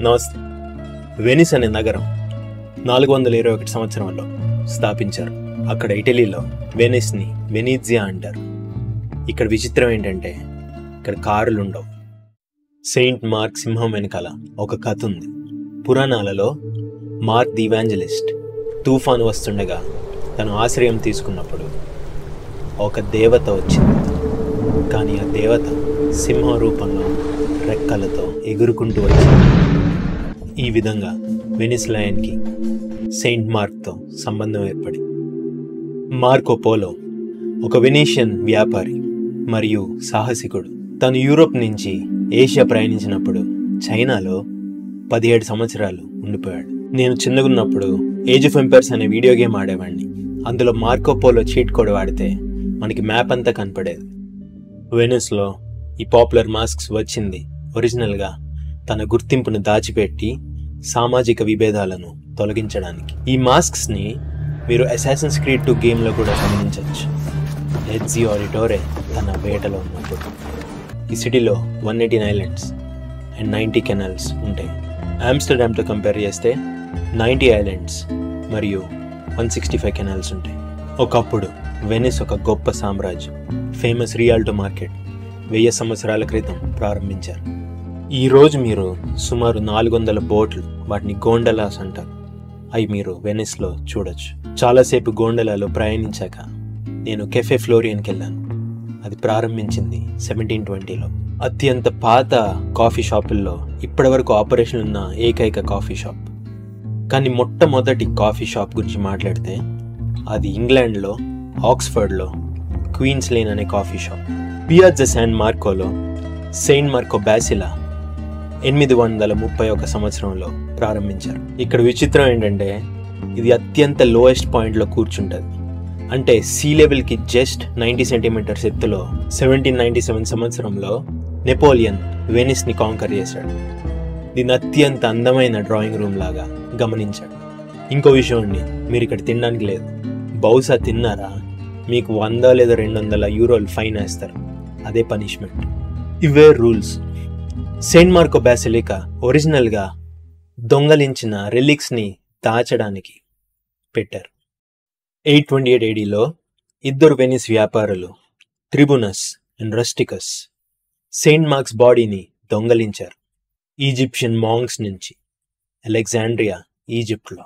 నమస్తే. వెనిస్ అనే నగరం 421 సంవత్సరంలో స్థాపించారు. అక్కడ ఇటలీలో వెనిస్ని వెనీజియా అంటారు. ఇక్కడ విచిత్రం ఏంటంటే ఇక్కడ కారులు ఉండవు. సెయింట్ మార్క్ సింహం వెనకాల ఒక కథ ఉంది. పురాణాలలో మార్క్ ది ఇవాంజలిస్ట్ తుఫాను వస్తుండగా తను ఆశ్రయం తీసుకున్నప్పుడు ఒక దేవత వచ్చింది. కానీ ఆ దేవత సింహ రూపంలో రెక్కలతో ఎగురుకుంటూ వచ్చింది. ఈ విధంగా వెనిస్ లయన్కి సెయింట్ మార్క్తో సంబంధం ఏర్పడి మార్కో పోలో ఒక వెనీషియన్ వ్యాపారి మరియు సాహసికుడు. తను యూరోప్ నుంచి ఏషియా ప్రయాణించినప్పుడు చైనాలో 17 సంవత్సరాలు ఉండిపోయాడు. నేను చిన్నగున్నప్పుడు ఏజ్ ఆఫ్ ఎంపైర్స్ అనే వీడియో గేమ్ ఆడేవాడిని. అందులో మార్కో పోలో చీట్ కోడ్ వాడితే మనకి మ్యాప్ అంతా కనపడేది. వెనిస్లో ఈ పాపులర్ మాస్క్స్ వచ్చింది ఒరిజినల్గా తన గుర్తింపును దాచిపెట్టి సామాజిక విభేదాలను తొలగించడానికి. ఈ మాస్క్స్ని మీరు అసాసిన్స్ క్రీడ్ 2 గేమ్లో కూడా గమనించవచ్చు. ఎజ్జియో ఆడిటోరే తన వేటలో ఉన్నప్పుడు. ఈ సిటీలో 118 ఐలాండ్స్ అండ్ 90 కెనాల్స్ ఉంటాయి. ఆమ్స్టర్డామ్తో కంపేర్ చేస్తే 90 ఐలాండ్స్ మరియు 165 కెనాల్స్ ఉంటాయి. ఒకప్పుడు వెనిస్ ఒక గొప్ప సామ్రాజ్యం. ఫేమస్ రియాల్టో మార్కెట్ 1000 సంవత్సరాల క్రితం ప్రారంభించారు. ఈరోజు మీరు సుమారు 400 బోట్లు, వాటిని గోండలాస్ అంటారు, అవి మీరు వెనిస్లో చూడొచ్చు. చాలాసేపు గోండలాలో ప్రయాణించాక నేను కెఫే ఫ్లోరియన్కి వెళ్ళాను. అది ప్రారంభించింది 1720లో. అత్యంత పాత కాఫీ షాపుల్లో ఇప్పటివరకు ఆపరేషన్ ఉన్న ఏకైక కాఫీ షాప్. కానీ మొట్టమొదటి కాఫీ షాప్ గురించి మాట్లాడితే అది ఇంగ్లాండ్లో ఆక్స్ఫర్డ్లో క్వీన్స్ లేన్ అనే కాఫీ షాప్. పియాజ్జా శాన్ మార్కోలో సెయింట్ మార్కో బ్యాసిలా 831 సంవత్సరంలో ప్రారంభించారు. ఇక్కడ విచిత్రం ఏంటంటే ఇది అత్యంత లోయెస్ట్ పాయింట్లో కూర్చుంటుంది. అంటే సీ లెవెల్కి జస్ట్ 90 సెంటీమీటర్స్ ఎత్తులో 1797 సంవత్సరంలో నెపోలియన్ వెనిస్ని కాంకర్ చేశాడు. దీన్ని అత్యంత అందమైన డ్రాయింగ్ రూమ్ లాగా గమనించాడు. ఇంకో విషయం అండి, మీరు ఇక్కడ తినడానికి లేదు. బహుశా తిన్నారా మీకు 100 లేదా 200 యూరోలు ఫైన్ వేస్తారు. అదే పనిష్మెంట్. ఇవే రూల్స్. సెయింట్ మార్కో బాసిలికా ఒరిజినల్గా దొంగలించిన రెలిక్స్ని దాచడానికి పెట్టారు. 828 ADలో 2 వెనిస్ వ్యాపారులు త్రిబునస్ అండ్ రస్టికస్ సెయింట్ మార్క్స్ బాడీని దొంగలించారు ఈజిప్షియన్ మాంగ్స్ నుంచి అలెగ్జాండ్రియా, ఈజిప్ట్లో.